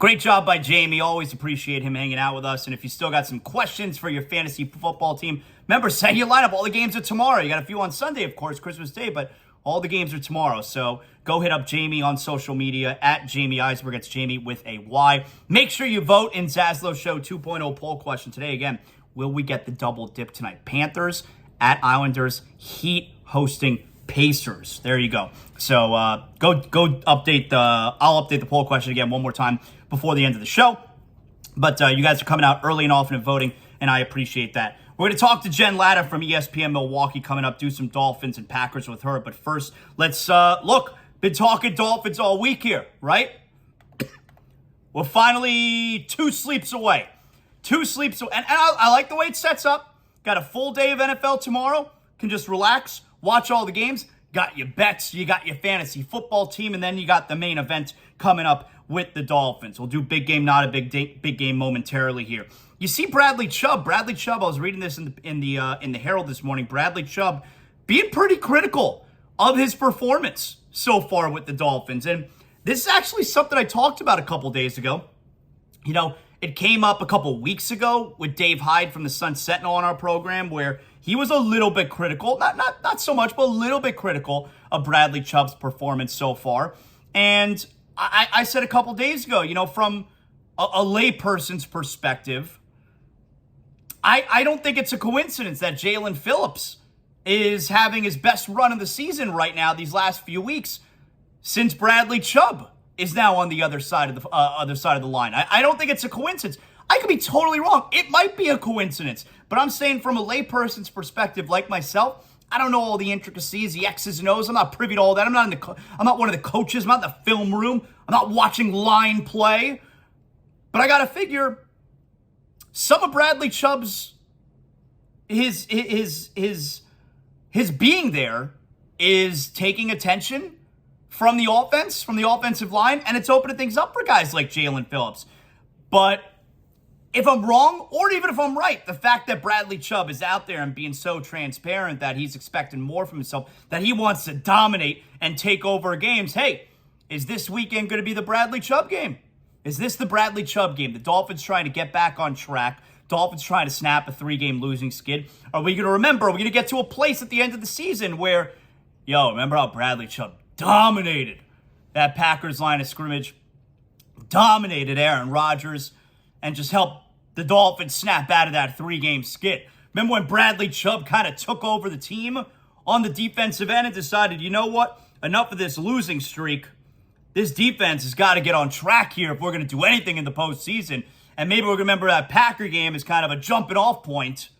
Great job by Jamie. Always appreciate him hanging out with us. And if you still got some questions for your fantasy football team, remember, send your lineup. All the games are tomorrow. You got a few on Sunday, of course, Christmas Day, but all the games are tomorrow. So go hit up Jamie on social media at Jamie Eisberg. It's Jamie with a Y. Make sure you vote in ZASLOW Show 2.0 poll question today. Again, will we get the double dip tonight? Panthers at Islanders, Heat hosting Pacers. There you go. So go update I'll update the poll question again one more time before the end of the show. But you guys are coming out early and often and voting, and I appreciate that. We're going to talk to Jen Latta from ESPN Milwaukee coming up, do some Dolphins and Packers with her. But first, let's look. Been talking Dolphins all week here, right? We're finally 2 sleeps away. 2 sleeps away. And I like the way it sets up. Got a full day of NFL tomorrow. Can just relax, watch all the games. Got your bets, you got your fantasy football team, and then you got the main event coming up with the Dolphins. We'll do big game, not a big game momentarily here. You see Bradley Chubb. I was reading this in the Herald this morning. Bradley Chubb being pretty critical of his performance so far with the Dolphins. And this is actually something I talked about a couple days ago. You know, it came up a couple weeks ago with Dave Hyde from the Sun Sentinel on our program, where he was a little bit critical, not so much, but a little bit critical of Bradley Chubb's performance so far. And I said a couple days ago, you know, from a layperson's perspective, I don't think it's a coincidence that Jalen Phillips is having his best run of the season right now these last few weeks, since Bradley Chubb is now on the other side of the line. I don't think it's a coincidence. I could be totally wrong. It might be a coincidence, but I'm saying from a layperson's perspective, like myself, I don't know all the intricacies, the X's and O's. I'm not privy to all that. I'm not one of the coaches. I'm not in the film room. I'm not watching line play. But I gotta figure some of Bradley Chubb's his being there is taking attention from the offense, from the offensive line, and it's opening things up for guys like Jalen Phillips. But if I'm wrong, or even if I'm right, the fact that Bradley Chubb is out there and being so transparent that he's expecting more from himself, that he wants to dominate and take over games, hey, is this weekend going to be the Bradley Chubb game? Is this the Bradley Chubb game? The Dolphins trying to get back on track. Dolphins trying to snap a 3-game losing skid. Are we going to remember? Are we going to get to a place at the end of the season where, remember how Bradley Chubb dominated that Packers line of scrimmage, dominated Aaron Rodgers, and just helped the Dolphins snap out of that 3-game skid? Remember when Bradley Chubb kind of took over the team on the defensive end and decided, you know what? Enough of this losing streak. This defense has got to get on track here if we're going to do anything in the postseason. And maybe we're going to remember that Packer game as kind of a jumping off point.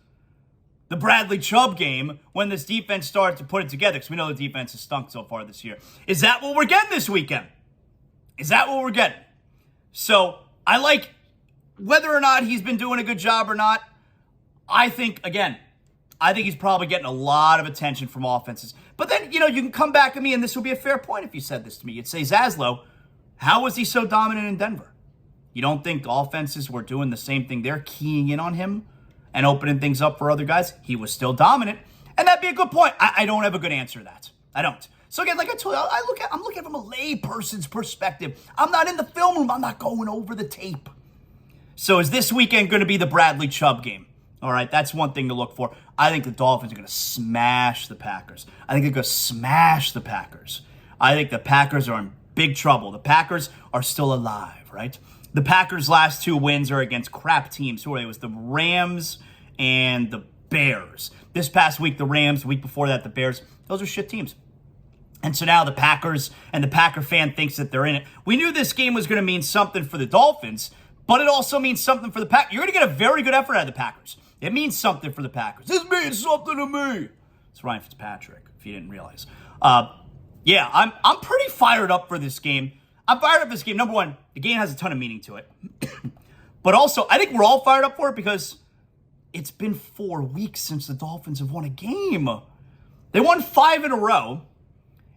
The Bradley Chubb game, when this defense started to put it together, because we know the defense has stunk so far this year. Is that what we're getting this weekend? Is that what we're getting? So I like, whether or not he's been doing a good job or not, I think he's probably getting a lot of attention from offenses. But then, you can come back at me, and this would be a fair point if you said this to me. You'd say, ZASLOW, how was he so dominant in Denver? You don't think offenses were doing the same thing? They're keying in on him and opening things up for other guys. He was still dominant, and that'd be a good point. I don't have a good answer to that. I don't. So again, like I told you, I'm looking from a lay person's perspective. I'm not in the film room. I'm not going over the tape. So is this weekend going to be the Bradley Chubb game? All right, that's one thing to look for. I think the Dolphins are going to smash the Packers. I think the Packers are in big trouble. The Packers are still alive, right? The Packers' last 2 wins are against crap teams. Who are they? It was the Rams and the Bears. This past week, the Rams. The week before that, the Bears. Those are shit teams. And so now the Packers and the Packer fan thinks that they're in it. We knew this game was going to mean something for the Dolphins, but it also means something for the Packers. You're going to get a very good effort out of the Packers. It means something for the Packers. This means something to me. It's Ryan Fitzpatrick, if you didn't realize. I'm pretty fired up for this game. I'm fired up for this game. Number one, the game has a ton of meaning to it. But also, I think we're all fired up for it because it's been 4 weeks since the Dolphins have won a game. They won 5 in a row.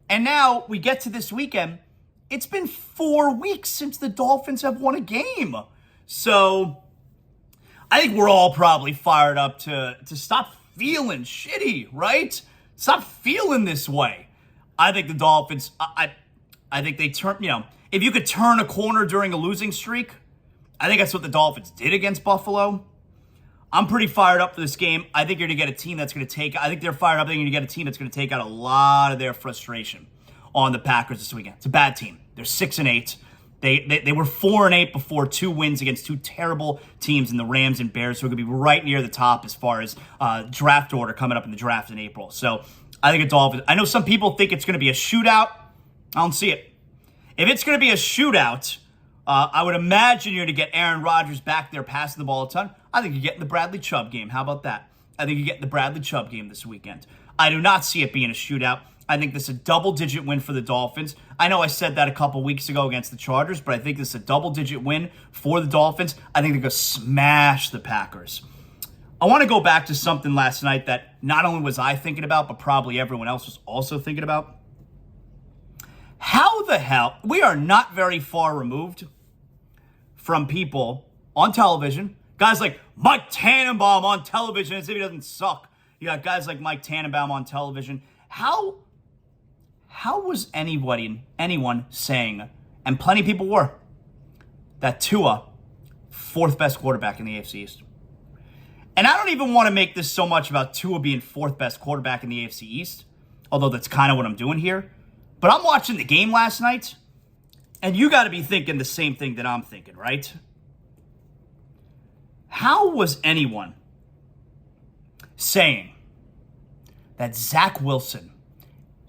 And now we get to this weekend. It's been 4 weeks since the Dolphins have won a game. So I think we're all probably fired up to stop feeling shitty, right? Stop feeling this way. I think the Dolphins, I think they turn, if you could turn a corner during a losing streak, I think that's what the Dolphins did against Buffalo. I'm pretty fired up for this game. I think you're going to get a team that's going to I think they're fired up. I think you're going to get a team that's going to take out a lot of their frustration on the Packers this weekend. It's a bad team. They're 6-8. They were 4-8 before 2 wins against 2 terrible teams in the Rams and Bears, who are going to be right near the top as far as draft order coming up in the draft in April. So I think it's Dolphins. I know some people think it's going to be a shootout. I don't see it. If it's going to be a shootout, I would imagine you're going to get Aaron Rodgers back there passing the ball a ton. I think you're getting the Bradley Chubb game. How about that? I think you're getting the Bradley Chubb game this weekend. I do not see it being a shootout. I think this is a double-digit win for the Dolphins. I know I said that a couple weeks ago against the Chargers, but I think this is a double-digit win for the Dolphins. I think they're going to smash the Packers. I want to go back to something last night that not only was I thinking about, but probably everyone else was also thinking about. How the hell, we are not very far removed from people on television, guys like Mike Tannenbaum on television as if he doesn't suck. You got guys like Mike Tannenbaum on television. How was anyone saying, and plenty of people were, that Tua, 4th best quarterback in the AFC East? And I don't even want to make this so much about Tua being 4th best quarterback in the AFC East, although that's kind of what I'm doing here. But I'm watching the game last night, and you got to be thinking the same thing that I'm thinking, right? How was anyone saying that Zach Wilson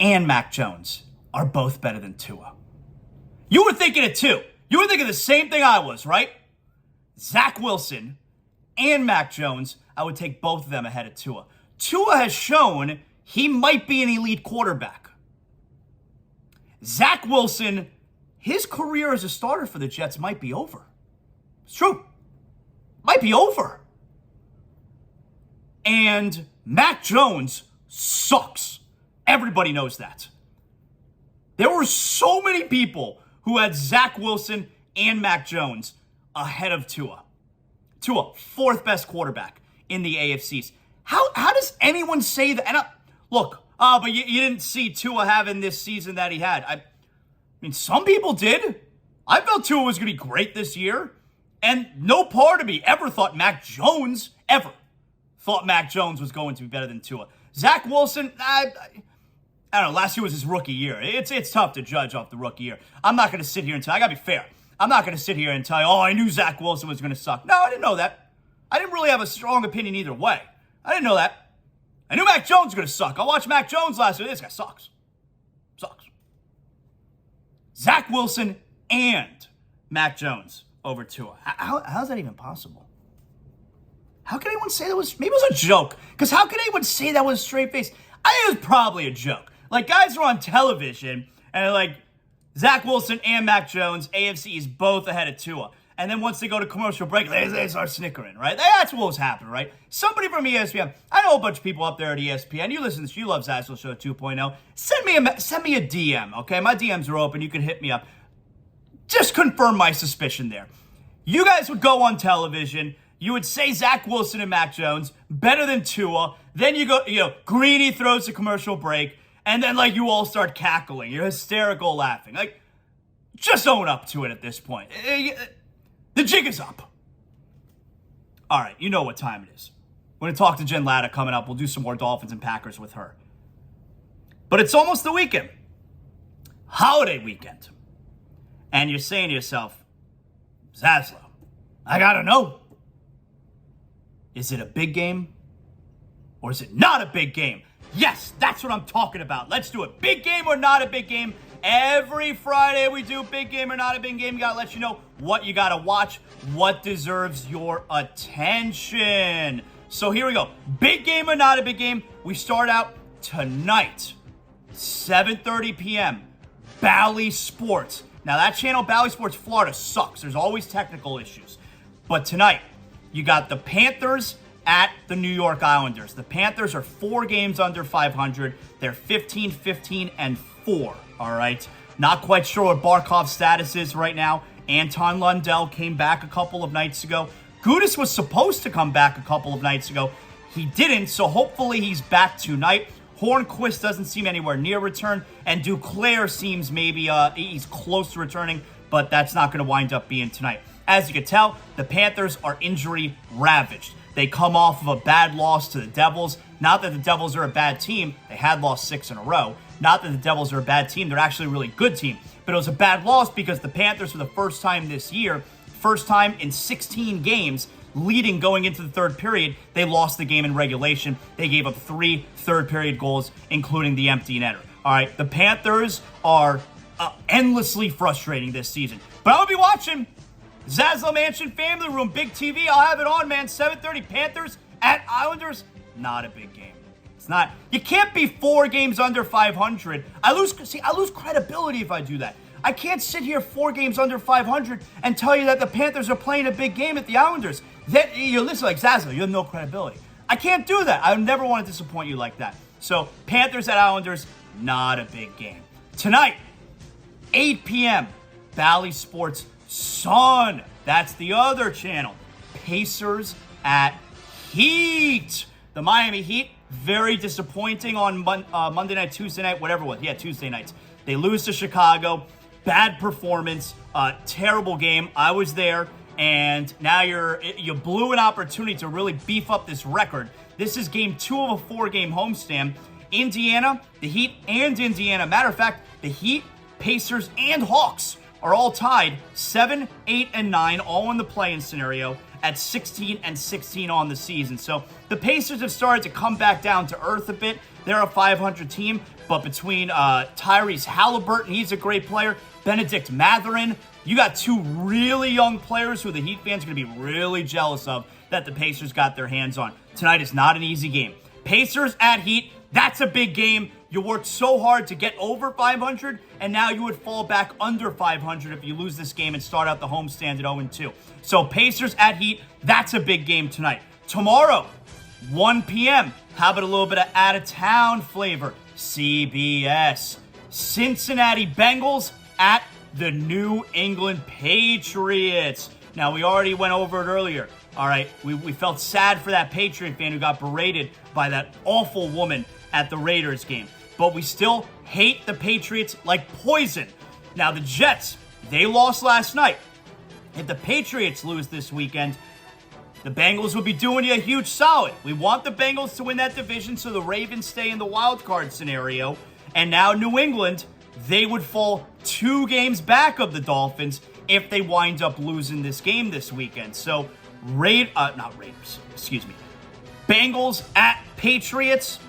and Mac Jones are both better than Tua? You were thinking it too. You were thinking the same thing I was, right? Zach Wilson and Mac Jones, I would take both of them ahead of Tua. Tua has shown he might be an elite quarterback. Zach Wilson, his career as a starter for the Jets might be over. It's true. Might be over. And Mac Jones sucks. Everybody knows that. There were so many people who had Zach Wilson and Mac Jones ahead of Tua. Tua, 4th best quarterback in the AFCs. How does anyone say that? And but you didn't see Tua having this season that he had. I mean, some people did. I felt Tua was going to be great this year. And no part of me ever thought Mac Jones was going to be better than Tua. Zach Wilson, I don't know, last year was his rookie year. It's tough to judge off the rookie year. I'm not going to sit here and I got to be fair. I'm not going to sit here and tell you, I knew Zach Wilson was going to suck. No, I didn't know that. I didn't really have a strong opinion either way. I didn't know that. I knew Mac Jones was going to suck. I watched Mac Jones last year. This guy sucks. Sucks. Zach Wilson and Mac Jones over Tua. How's that even possible? How can anyone say that was... Maybe it was a joke. Because how can anyone say that was a straight face? I think it was probably a joke. Like, guys are on television and they're like, Zach Wilson and Mac Jones, AFC is both ahead of Tua. And then once they go to commercial break, they start snickering, right? That's what was happening, right? Somebody from ESPN, I know a bunch of people up there at ESPN. You listen to this, you love ZASLOW Show 2.0. Send me a DM, okay? My DMs are open. You can hit me up. Just confirm my suspicion there. You guys would go on television. You would say Zach Wilson and Mac Jones better than Tua. Then you go, Briny throws a commercial break. And then, you all start cackling. You're hysterical laughing. Just own up to it at this point. The jig is up. All right, you know what time it is. We're going to talk to Jen Latta coming up. We'll do some more Dolphins and Packers with her. But it's almost the weekend. Holiday weekend. And you're saying to yourself, ZASLOW, I got to know. Is it a big game? Or is it not a big game? Yes, that's what I'm talking about. Let's do it. Big game or not a big game? Every Friday we do big game or not a big game. We got to let you know what you got to watch, what deserves your attention. So here we go. Big game or not a big game? We start out tonight, 7:30 p.m., Bally Sports. Now that channel, Bally Sports Florida, sucks. There's always technical issues. But tonight, you got the Panthers at the New York Islanders. The Panthers are 4 games under 500. They're 15-15-4. All right. Not quite sure what Barkov's status is right now. Anton Lundell came back a couple of nights ago. Gudas was supposed to come back a couple of nights ago. He didn't, so hopefully he's back tonight. Hornquist doesn't seem anywhere near return, and Duclair seems maybe he's close to returning. but that's not going to wind up being tonight. As you can tell, the Panthers are injury ravaged. They come off of a bad loss to the Devils. Not that the Devils are a bad team. They had lost 6 in a row. Not that the Devils are a bad team. They're actually a really good team. But it was a bad loss because the Panthers, for the first time this year, first time in 16 games, leading going into the third period, they lost the game in regulation. They gave up 3 third-period goals, including the empty netter. All right, the Panthers are endlessly frustrating this season. But I'm going to be watching ZASLOW Mansion Family Room, big TV. I'll have it on, man. 7:30 Panthers at Islanders. Not a big game. It's not. You can't be 4 games under 500. I lose credibility if I do that. I can't sit here 4 games under 500 and tell you that the Panthers are playing a big game at the Islanders. Then you listen like ZASLOW, you have no credibility. I can't do that. I never want to disappoint you like that. So Panthers at Islanders, not a big game. Tonight, 8 p.m., Bally Sports Sun. That's the other channel. Pacers at Heat. The Miami Heat, very disappointing on Monday night, Tuesday night, whatever it was. Yeah, Tuesday nights. They lose to Chicago. Bad performance. Terrible game. I was there. And now you blew an opportunity to really beef up this record. This is game 2 of a 4-game homestand. Indiana, the Heat and Indiana. Matter of fact, the Heat, Pacers, and Hawks are all tied 7, 8, and 9, all in the play-in scenario at 16 and 16 on the season. So the Pacers have started to come back down to earth a bit. They're a 500 team, but between Tyrese Halliburton, he's a great player, Benedict Mathurin, you got 2 really young players who the Heat fans are going to be really jealous of that the Pacers got their hands on. Tonight is not an easy game. Pacers at Heat, that's a big game. You worked so hard to get over 500, and now you would fall back under 500 if you lose this game and start out the homestand at 0-2. So Pacers at Heat, that's a big game tonight. Tomorrow, 1 p.m., how about a little bit of out-of-town flavor? CBS. Cincinnati Bengals at the New England Patriots. Now, we already went over it earlier. All right, we felt sad for that Patriot fan who got berated by that awful woman at the Raiders game. But we still hate the Patriots like poison. Now, the Jets, they lost last night. If the Patriots lose this weekend, the Bengals will be doing you a huge solid. We want the Bengals to win that division so the Ravens stay in the wild card scenario. And now New England, they would fall 2 games back of the Dolphins if they wind up losing this game this weekend. So, Bengals at Patriots,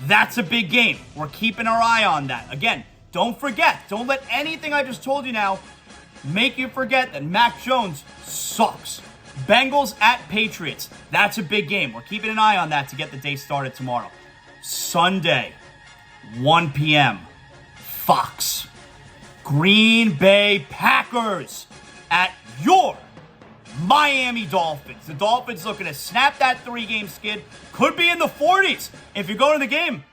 that's a big game. We're keeping our eye on that. Again, don't forget, don't let anything I just told you now make you forget that Mac Jones sucks. Bengals at Patriots, that's a big game. We're keeping an eye on that to get the day started tomorrow. Sunday, 1 p.m., Fox. Green Bay Packers at your Miami Dolphins. The Dolphins looking to snap that 3-game skid. Could be in the 40s. If you go to the game,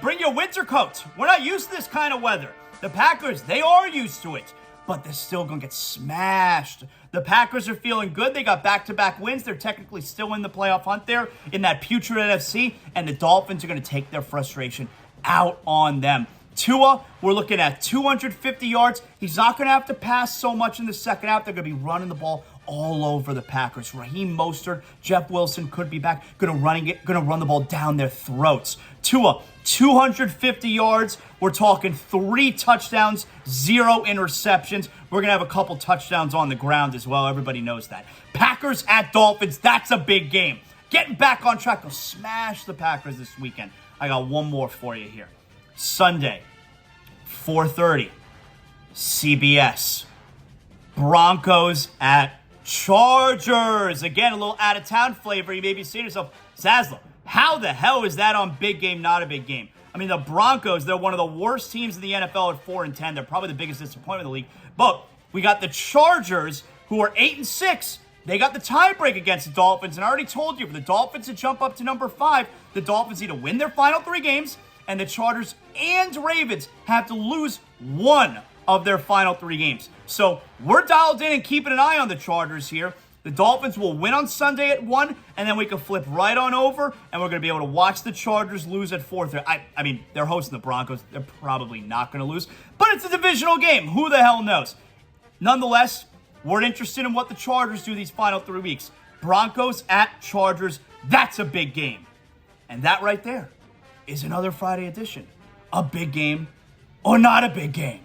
bring your winter coats. We're not used to this kind of weather. The Packers, they are used to it, but they're still going to get smashed. The Packers are feeling good. They got back-to-back wins. They're technically still in the playoff hunt there in that putrid NFC, and the Dolphins are going to take their frustration out on them. Tua, we're looking at 250 yards. He's not going to have to pass so much in the second half. They're going to be running the ball all over the Packers. Raheem Mostert, Jeff Wilson could be back. Going to run the ball down their throats. Tua, 250 yards. We're talking 3 touchdowns, 0 interceptions. We're going to have a couple touchdowns on the ground as well. Everybody knows that. Packers at Dolphins, that's a big game. Getting back on track. They'll smash the Packers this weekend. I got one more for you here. Sunday, 4:30, CBS. Broncos at Chargers. Again, a little out-of-town flavor. You may be saying to yourself, ZASLOW, how the hell is that on big game, not a big game? I mean, the Broncos, they're one of the worst teams in the NFL at 4-10. They're probably the biggest disappointment in the league. But we got the Chargers, who are 8-6. They got the tiebreak against the Dolphins. And I already told you, for the Dolphins to jump up to number 5, the Dolphins need to win their final 3 games, and the Chargers and Ravens have to lose 1 of their final 3 games. So we're dialed in and keeping an eye on the Chargers here. The Dolphins will win on Sunday at 1, and then we can flip right on over, and we're going to be able to watch the Chargers lose at 4:30. I mean, they're hosting the Broncos. They're probably not going to lose, but it's a divisional game. Who the hell knows? Nonetheless, we're interested in what the Chargers do these final 3 weeks. Broncos at Chargers, that's a big game. And that right there is another Friday edition. A big game or not a big game.